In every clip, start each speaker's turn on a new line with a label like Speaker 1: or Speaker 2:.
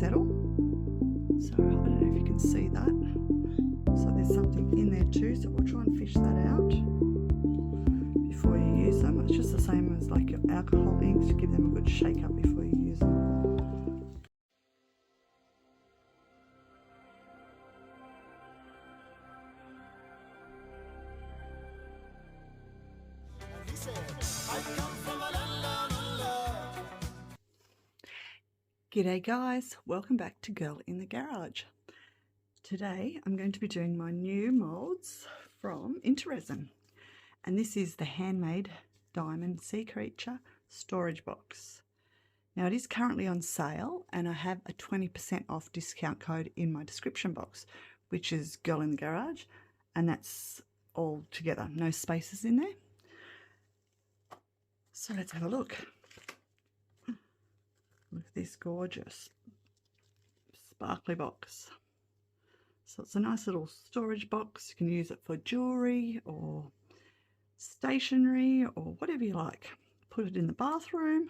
Speaker 1: settle. So I don't know if you can see that. So there's something in there too, so we'll try and fish that out before you use them. It's just the same as like your alcohol inks, give them a good shake up before you use them. G'day guys, welcome back to Girl in the Garage. Today I'm going to be doing my new molds from INTORESIN, and this is the Handmade Diamond Sea Creature storage box. Now it is currently on sale and I have a 20% off discount code in my description box, which is Girl in the Garage, and that's all together, no spaces in there. So let's have a look. Look at this gorgeous sparkly box. So it's a nice little storage box. You can use it for jewelry or stationery or whatever you like. Put it in the bathroom.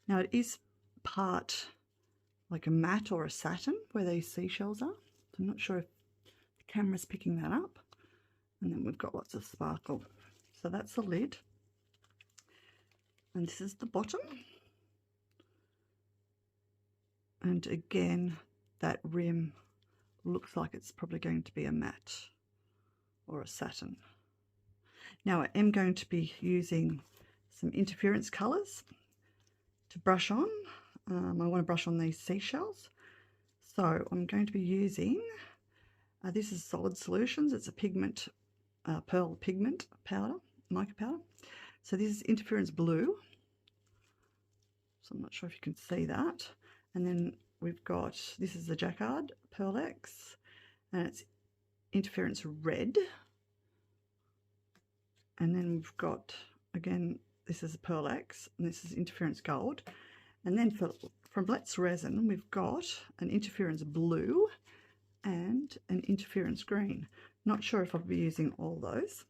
Speaker 1: Now it is part like a matte or a satin where these seashells are. So I'm not sure if the camera's picking that up. And then we've got lots of sparkle. So that's the lid. And this is the bottom. And again, that rim looks like it's probably going to be a matte or a satin. Now I am going to be using some interference colours to brush on. I want to brush on these seashells. So I'm going to be using, this is Solid Solutions. It's a pigment, pearl pigment powder, mica powder. So this is Interference Blue. So I'm not sure if you can see that. And then we've got, this is the Jacquard Pearl X, and it's Interference Red. And then we've got, again, this is a Pearl X, and this is Interference Gold. And then from Let's Resin, we've got an Interference Blue and an Interference Green. Not sure if I'll be using all those.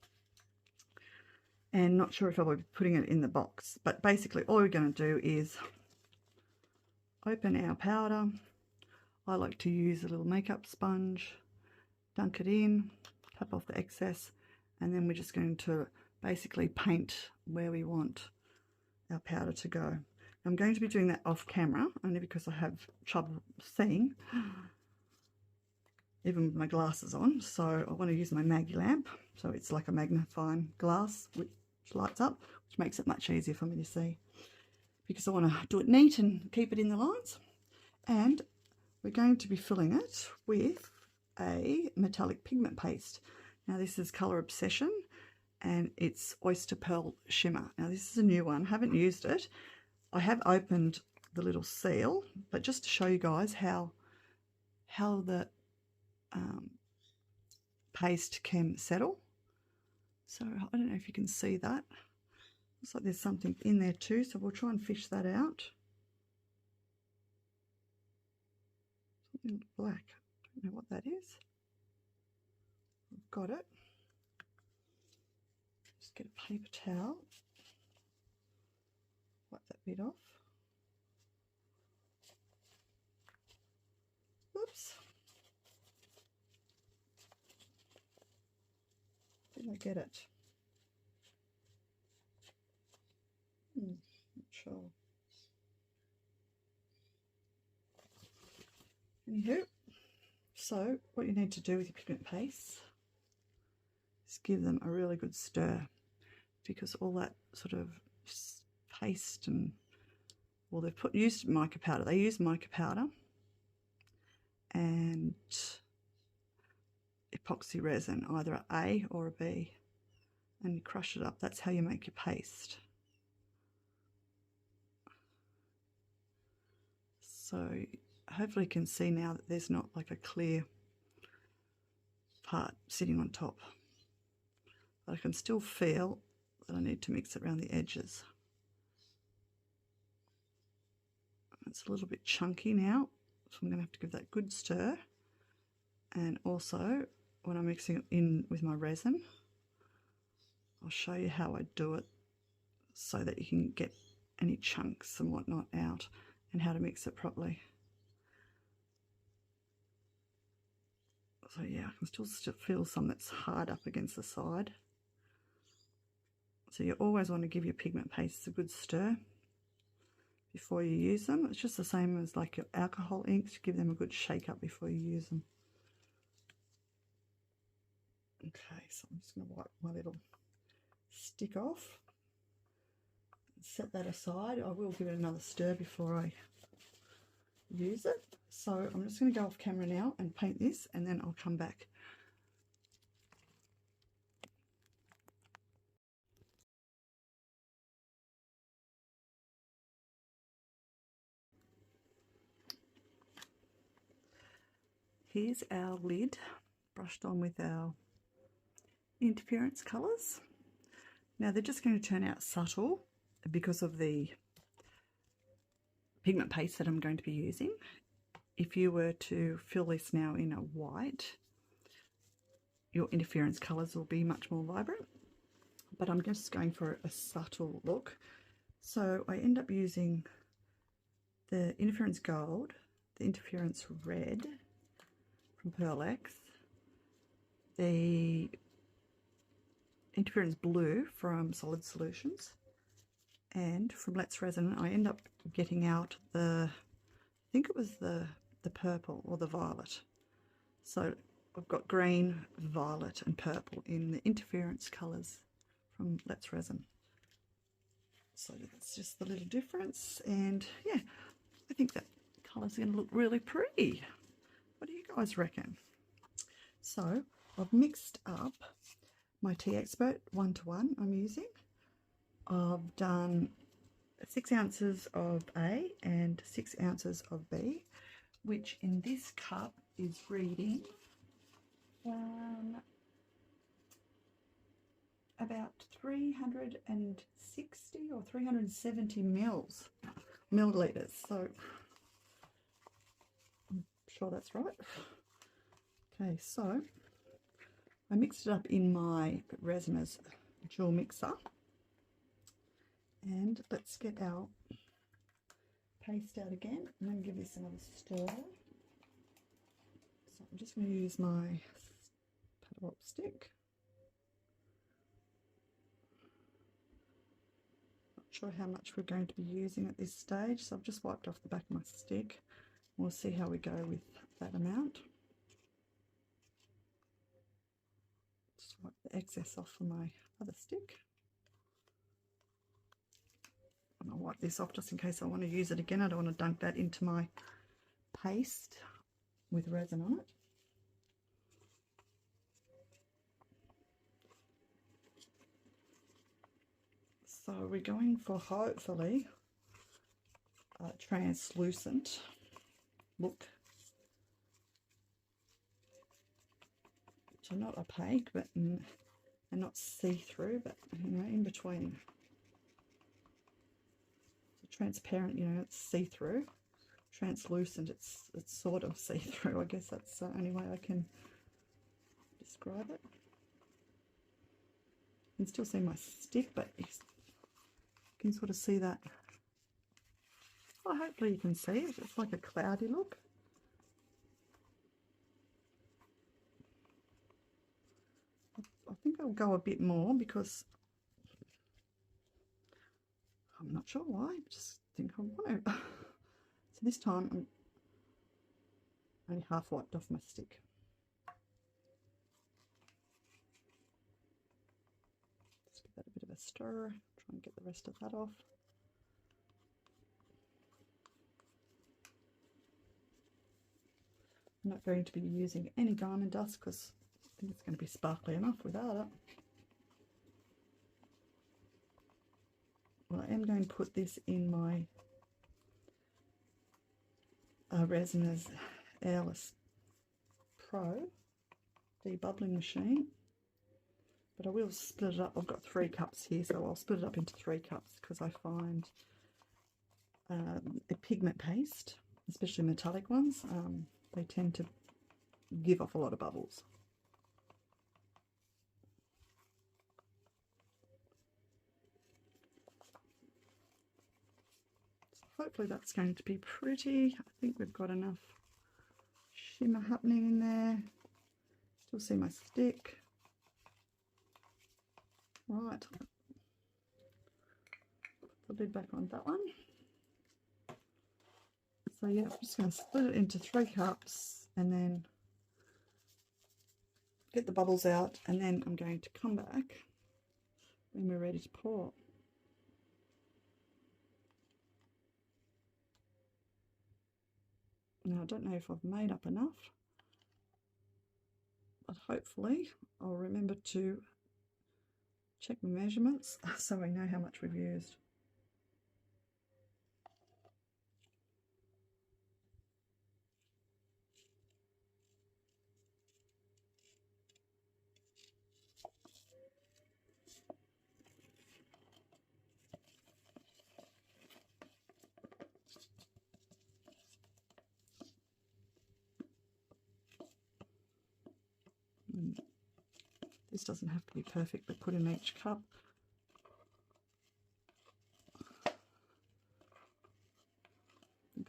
Speaker 1: And not sure if I'll be putting it in the box. But basically all we're going to do is open our powder. I like to use a little makeup sponge, dunk it in, tap off the excess, and then we're just going to basically paint where we want our powder to go. I'm going to be doing that off camera only because I have trouble seeing even with my glasses on. So I want to use my Maggie lamp, so it's like a magnifying glass which lights up, which makes it much easier for me to see, because I want to do it neat and keep it in the lines. And we're going to be filling it with a metallic pigment paste. Now this is Colour Obsession and it's Oyster Pearl Shimmer. Now this is a new one, I haven't used it. I have opened the little seal, but just to show you guys how the paste can settle. So I don't know if you can see that. Looks like there's something in there too, so we'll try and fish that out. Something black, I don't know what that is. I've got it. Just get a paper towel, wipe that bit off. Oops. Did I get it? Not sure. Anywho, so what you need to do with your pigment paste is give them a really good stir, because all that sort of paste and, well, they've used mica powder. They use mica powder and epoxy resin, either an A or a B, and you crush it up. That's how you make your paste. So hopefully you can see now that there's not like a clear part sitting on top, but I can still feel that I need to mix it around the edges. It's a little bit chunky now, so I'm going to have to give that good stir. And also when I'm mixing it in with my resin, I'll show you how I do it so that you can get any chunks and whatnot out. and how to mix it properly. So yeah, I can still feel some that's hard up against the side. So you always want to give your pigment pastes a good stir before you use them. It's just the same as like your alcohol inks. Give them a good shake up before you use them. Okay, so I'm just going to wipe my little stick off. Set that aside. I will give it another stir before I use it. So I'm just going to go off camera now and paint this, and then I'll come back. Here's our lid brushed on with our interference colours. Now they're just going to turn out subtle because of the pigment paste that I'm going to be using. If you were to fill this now in a white, your interference colours will be much more vibrant, but I'm just going for a subtle look. So I end up using the interference gold, the interference red from Pearl X, the interference blue from Solid Solutions, and from Let's Resin I end up getting out the, I think it was the purple or the violet. So I've got green, violet and purple in the interference colours from Let's Resin. So that's just the little difference, and yeah, I think that colour's going to look really pretty. What do you guys reckon? So I've mixed up my TEEXPERT 1:1 I'm using. I've done 6 ounces of A and 6 ounces of B, which in this cup is reading about 360 or 370 milliliters. So I'm sure that's right. Okay, so I mixed it up in my RESINERS dual mixer, and let's get our paste out again. I'm going to give this another stir. So I'm just going to use my paddle stick. Not sure how much we're going to be using at this stage, so I've just wiped off the back of my stick. We'll see how we go with that amount. Just wipe the excess off from my other stick. And I'll wipe this off just in case I want to use it again. I don't want to dunk that into my paste with resin on it. So we're going for hopefully a translucent look. So not opaque, but and not see-through, but you know, in between. So transparent, you know, it's see-through. Translucent, it's sort of see-through. I guess that's the only way I can describe it. You can still see my stick, but you can sort of see that. Well, hopefully you can see it. It's like a cloudy look. I think I'll go a bit more because I'm not sure why. I just think I want to. So this time I'm only half wiped off my stick. Just give that a bit of a stir. Try and get the rest of that off. I'm not going to be using any diamond dust because I think it's going to be sparkly enough without it. Well, I am going to put this in my RESINERS Airless Pro debubbling machine, but I will split it up. I've got 3 cups here, so I'll split it up into 3 cups because I find a pigment paste, especially metallic ones, they tend to give off a lot of bubbles. So hopefully that's going to be pretty. I think we've got enough shimmer happening in there. Still see my stick. Right, put the lid back on that one. So yeah, I'm just going to split it into 3 cups and then get the bubbles out, and then I'm going to come back when we're ready to pour. Now I don't know if I've made up enough, but hopefully I'll remember to check my measurements so we know how much we've used. This doesn't have to be perfect, but put in each cup.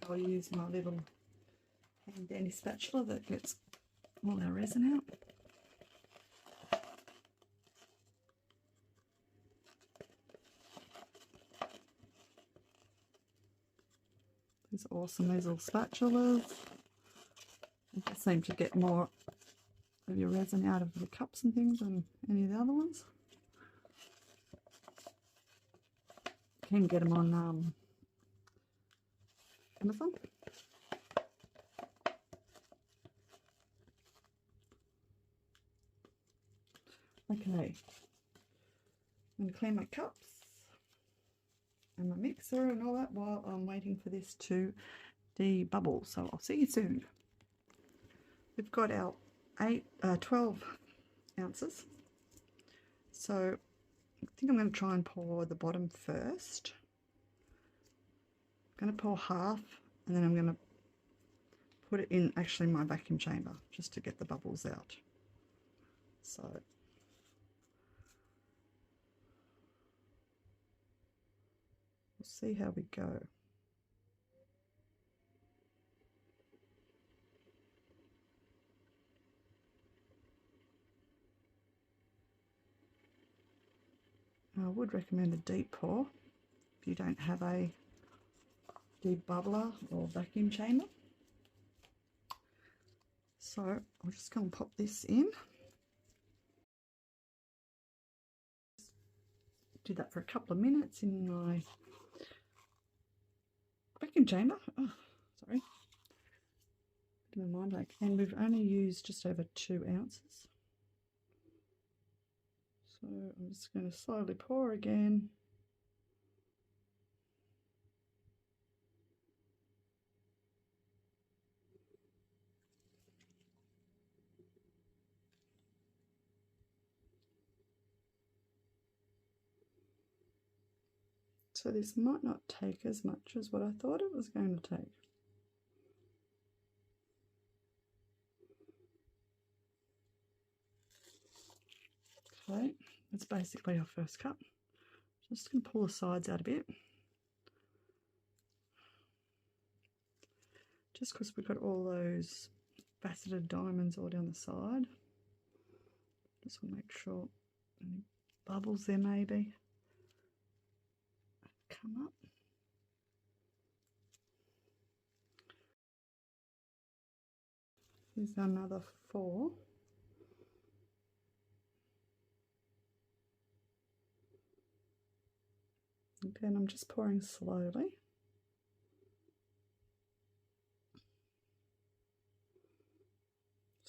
Speaker 1: I'll use my little hand dandy spatula that gets all our resin out. These are awesome, these little spatulas. They just seem to get more of your resin out of the cups and things than any of the other ones. You can get them on Amazon. Okay, I'm going to clean my cups and my mixer and all that while I'm waiting for this to debubble. So I'll see you soon. We've got our 12 ounces. So I think I'm going to try and pour the bottom first. I'm going to pour half and then I'm going to put it in actually my vacuum chamber just to get the bubbles out. So we'll see how we go. I would recommend a deep pour if you don't have a debubbler or vacuum chamber. So I'm just going to pop this in. Do that for a couple of minutes in my vacuum chamber. Oh, sorry. Bit of a mind ache. And we've only used just over 2 ounces. So I'm just going to slowly pour again. So this might not take as much as what I thought it was going to take. Okay, that's basically our first cup. Just going to pull the sides out a bit. Just because we've got all those faceted diamonds all down the side. Just want to make sure any bubbles there maybe come up. Here's another 4. Again, I'm just pouring slowly.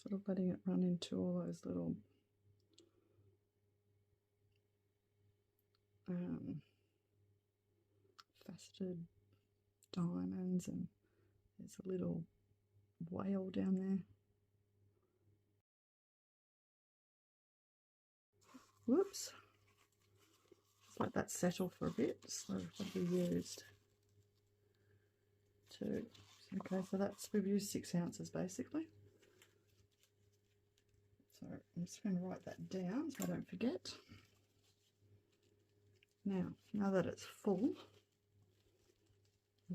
Speaker 1: Sort of letting it run into all those little faceted diamonds, and there's a little whale down there. Whoops. Just let that settle for a bit. So what have we used? 2. Okay, so we've used 6 ounces basically. So I'm just going to write that down so I don't forget. Now that it's full,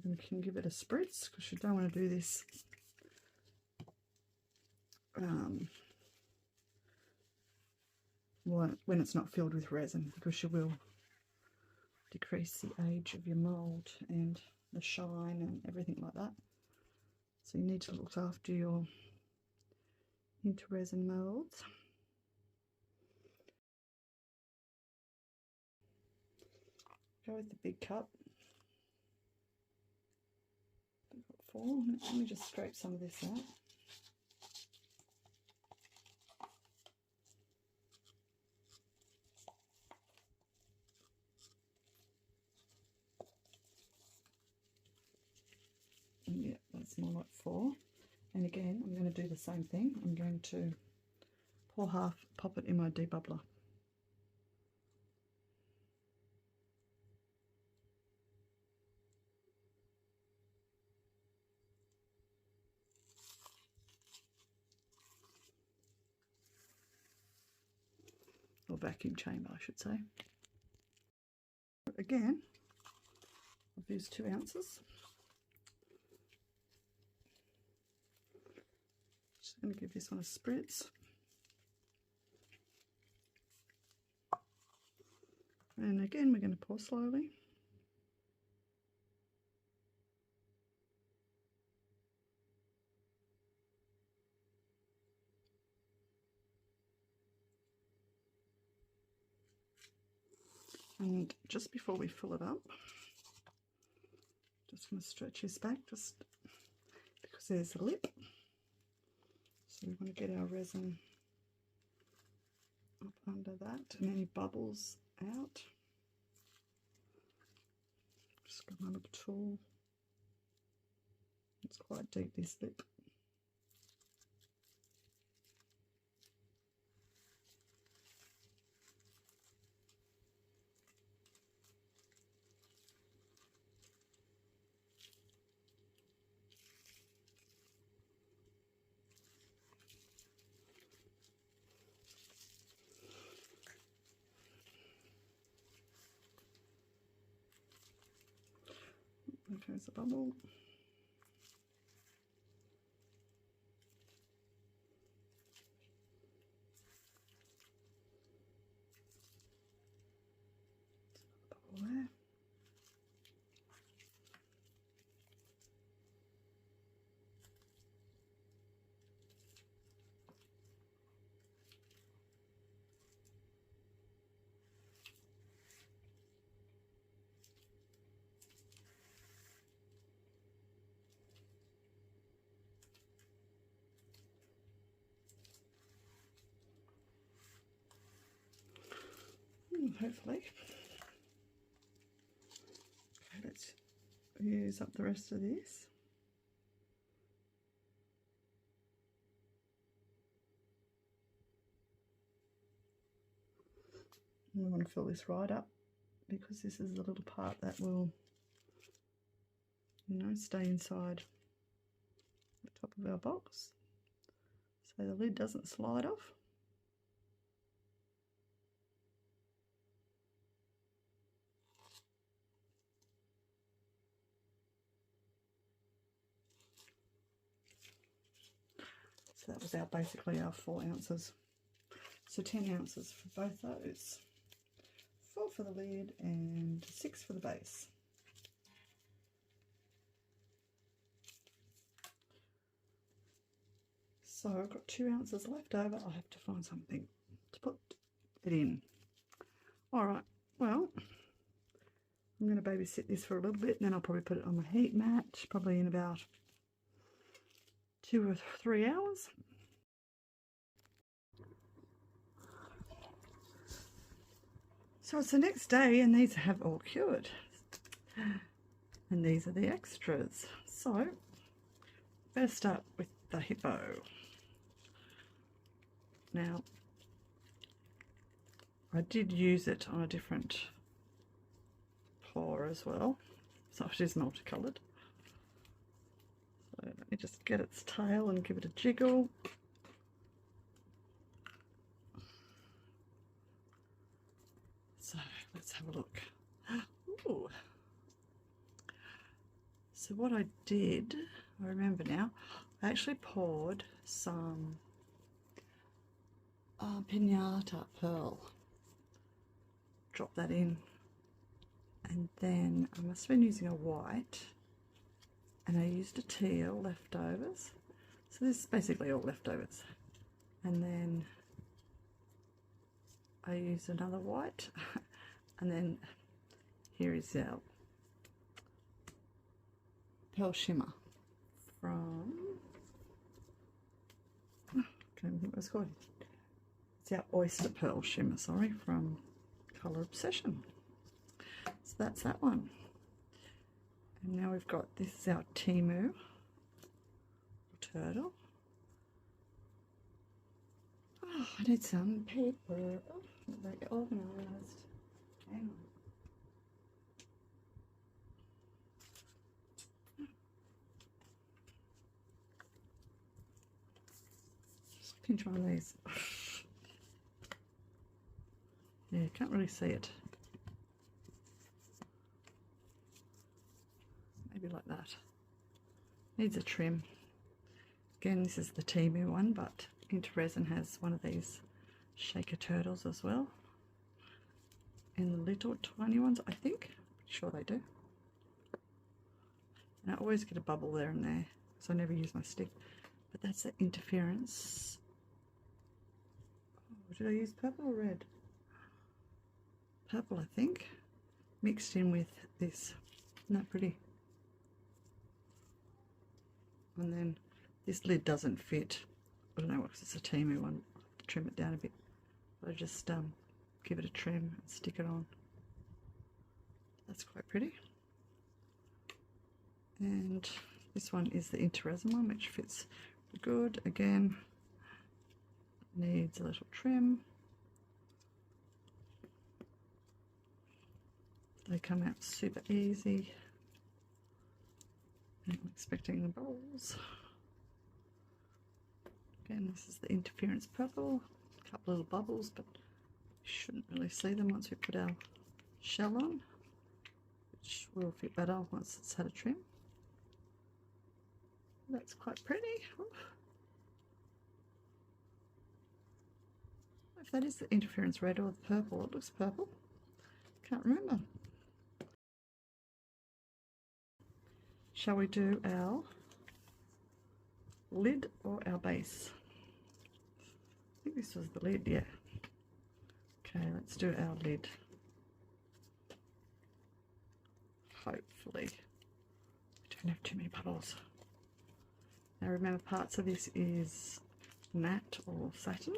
Speaker 1: We can give it a spritz because you don't want to do this when it's not filled with resin, because you will decrease the age of your mould and the shine and everything like that. So you need to look after your INTORESIN molds. Go with the big cup. I've got 4. Let me just scrape some of this out. Yeah, that's more like 4. And again, I'm going to do the same thing. I'm going to pour half, pop it in my debubbler. Or vacuum chamber, I should say. Again, I've used 2 ounces. Just going to give this one a spritz. And again, we're going to pour slowly. And just before we fill it up, just going to stretch this back just because there's a lip. So we want to get our resin up under that and any bubbles out. Just got my little tool. It's quite deep, this lip. There goes a bubble. Bubble there. Hopefully. Okay, let's use up the rest of this. And we want to fill this right up because this is the little part that will, you know, stay inside the top of our box so the lid doesn't slide off. So that was basically our 4 ounces. So 10 ounces for both those. 4 for the lid and 6 for the base. So I've got 2 ounces left over. I'll have to find something to put it in. Alright, well, I'm going to babysit this for a little bit and then I'll probably put it on my heat mat, probably in about 2 or 3 hours. So it's the next day and these have all cured. And these are the extras. So, better start with the hippo. Now, I did use it on a different floor as well. So it is multicoloured. So let me just get its tail and give it a jiggle. So let's have a look. Ooh. So what I did, I remember now, I actually poured some pinata pearl. Drop that in, and then I must have been using a white, and I used a teal leftovers. So this is basically all leftovers. And then I used another white, and then here is our pearl shimmer from, I can't even think what it's called. It's our oyster pearl shimmer, sorry, from Colour Obsession. So that's that one. And now we've got, this is our Temu turtle. Oh, I need some paper. Oh, very organised. Hang on. Just pinch one of these. Yeah, you can't really see it. Maybe like that. Needs a trim. Again, this is the Temu one, but INTORESIN has one of these shaker turtles as well. In the little tiny ones, I think. Pretty sure they do. And I always get a bubble there and there, so I never use my stick. But that's the interference. Oh, did I use purple or red? Purple, I think. Mixed in with this. Isn't that pretty? And then this lid doesn't fit. I don't know what, because it's a Temu one. I'll have to trim it down a bit. But I just give it a trim and stick it on. That's quite pretty. And this one is the INTORESIN one, which fits good. Again, needs a little trim. They come out super easy. I'm expecting the bubbles. Again, this is the interference purple. A couple little bubbles, but you shouldn't really see them once we put our shell on, which will fit better once it's had a trim. That's quite pretty. If that is the interference red or the purple, it looks purple. Can't remember. Shall we do our lid or our base? I think this was the lid, yeah. Okay, let's do our lid. Hopefully we don't have too many bubbles. Now remember, parts of this is matte or satin.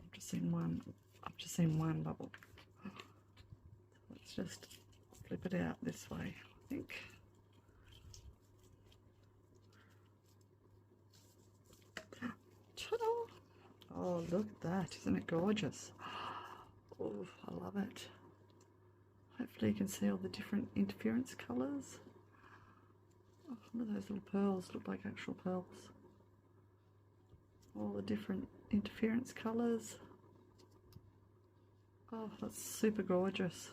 Speaker 1: I've just seen one bubble. Let's just flip it out this way, I think. Ta-da! Oh, look at that. Isn't it gorgeous? Oh, I love it. Hopefully you can see all the different interference colours. Oh, look at those little pearls. Look like actual pearls. All the different interference colours. Oh, that's super gorgeous.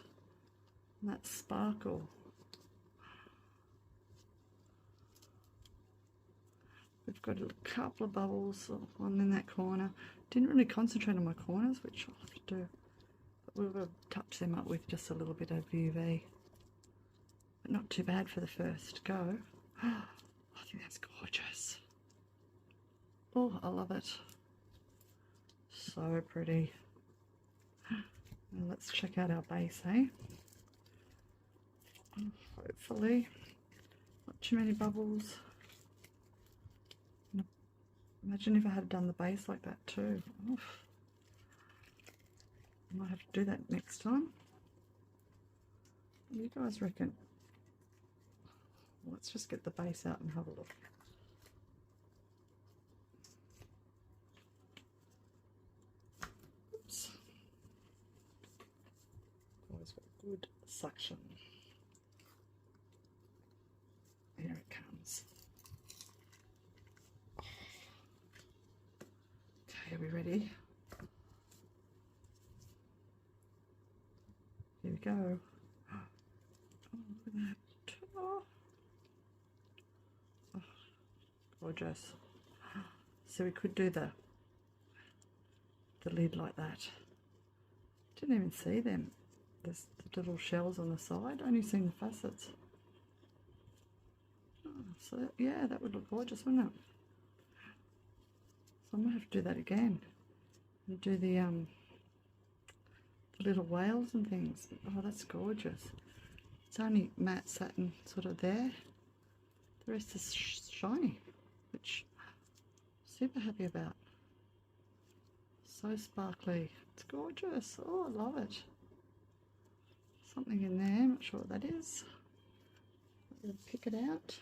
Speaker 1: And that sparkle. We've got a couple of bubbles, one in that corner. Didn't really concentrate on my corners, which I'll have to do. But we'll touch them up with just a little bit of UV. But not too bad for the first go. I think that's gorgeous. Oh, I love it. So pretty. Now let's check out our base, eh? Hopefully not too many bubbles. Imagine if I had done the base like that too. Oof. I might have to do that next time. What do you guys reckon? Let's just get the base out and have a look. Oops. Always got good suction. Here it comes. Okay, are we ready? Here we go. Look at that. Oh. Oh, gorgeous. So we could do the lid like that. Didn't even see them. There's the little shells on the side. Only seen the facets. Oh, so yeah, that would look gorgeous, wouldn't it? So I'm gonna have to do that again. And do the little whales and things. Oh, that's gorgeous. It's only matte satin sort of there. The rest is shiny, which I'm super happy about. So sparkly. It's gorgeous. Oh, I love it. Something in there. I'm not sure what that is. I'll pick it out.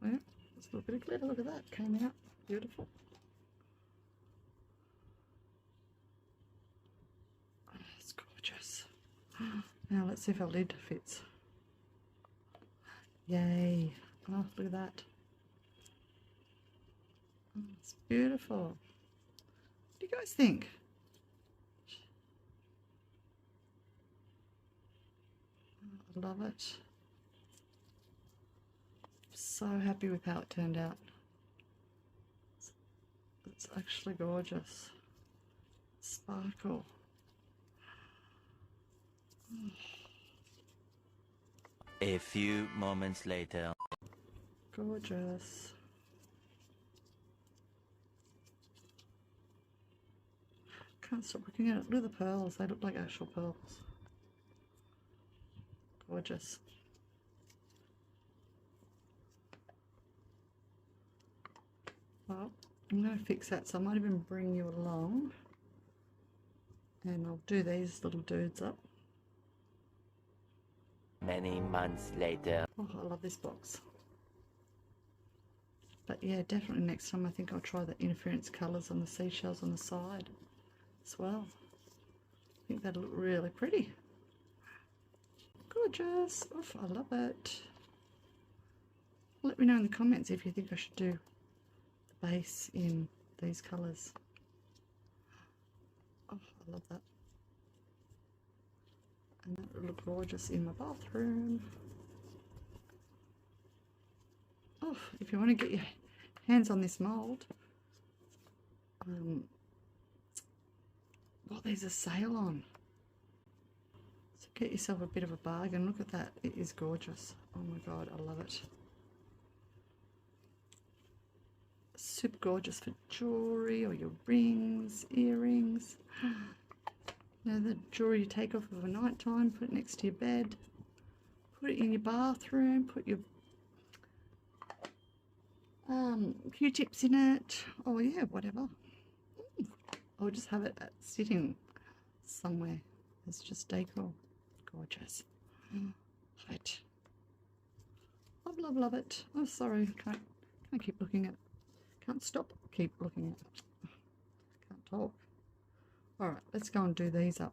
Speaker 1: Well, there's a little bit of glitter. Look at that. Came out. Beautiful. Oh, it's gorgeous. Now let's see if our lid fits. Yay. Oh, look at that. Oh, it's beautiful. What do you guys think? Oh, I love it. So happy with how it turned out. It's actually gorgeous. Sparkle. Oh.
Speaker 2: A few moments later.
Speaker 1: Gorgeous. Can't stop looking at it. Look at the pearls. They look like actual pearls. Gorgeous. Well, I'm going to fix that, so I might even bring you along. And I'll do these little dudes up.
Speaker 2: Many months later.
Speaker 1: Oh, I love this box. But yeah, definitely next time I think I'll try the interference colours on the seashells on the side as well. I think that'll look really pretty. Gorgeous. Oof, I love it. Let me know in the comments if you think I should do the base in these colours. Oh, I love that. And that would look gorgeous in my bathroom. Oh, if you want to get your hands on this mould, well, there's a sale on. So get yourself a bit of a bargain. Look at that. It is gorgeous. Oh my God, I love it. Super gorgeous for jewellery or your rings, earrings. You know, the jewellery you take off of a night time, put it next to your bed, put it in your bathroom, put your Q-tips in it, or yeah, whatever. Or just have it sitting somewhere. It's just decor. Gorgeous. Love it. Love, love, love it. Oh, sorry, can't keep looking at it. Can't stop, keep looking at it. Can't talk. All right, let's go and do these up.